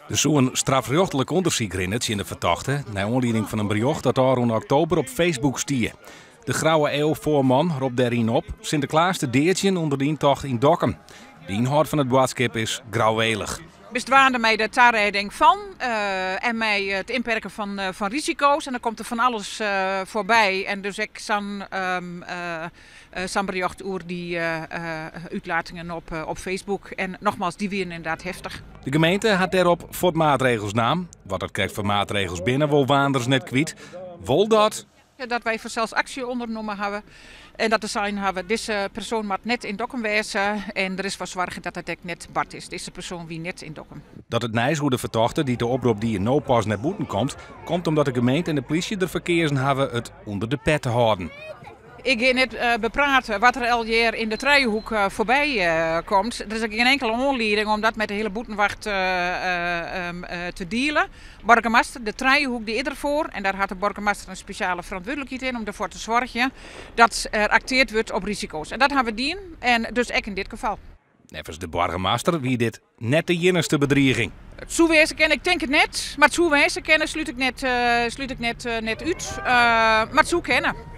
Er zou een strafrechtelijk onderzoek in de verdachte, naar aanleiding van een bericht dat daar in oktober op Facebook stier. De Grauwe Eeuw-voorman roept daarin op Sinterklaas te deertje onder de intocht in Dokkum. De inhoud van het boodschap is grauwelig. Bestwaarde mij de taarrijding van en mij het inperken van risico's. En dan komt er van alles voorbij. En dus ik zo'n bericht over die uitlatingen op Facebook. En nogmaals, die weer inderdaad heftig. De gemeente had daarop voor maatregels naam. Wat het krijgt voor maatregels binnen, wil Waanders net kwijt. Wil dat? Dat wij zelfs actie ondernomen hebben. En dat de zijn hebben, deze persoon moet net in Dokkum wezen. En er is voor zorgen dat het net Bart is. Deze persoon wie net in Dokkum. Dat het nijs hoe de verdachte die de oproep die in no pas naar boeten komt omdat de gemeente en de politie de verkeersen hebben het onder de pet te houden. Ik ga net bepraten wat er al jaar in de Trijenhoek voorbij komt. Er is geen enkele aanleiding om dat met de hele boetenwacht te dealen. Burgemeester, de Trijenhoek die is ervoor. En daar had de burgemeester een speciale verantwoordelijkheid in om ervoor te zorgen dat er acteerd wordt op risico's. En dat hebben we dien. En dus ook in dit geval. Nevens de burgemeester wie dit net de jinnigste bedreiging. Het zoewezen kennen, ik denk het net. Maar het zoewezen kennen sluit ik net uit. Maar het zo kennen.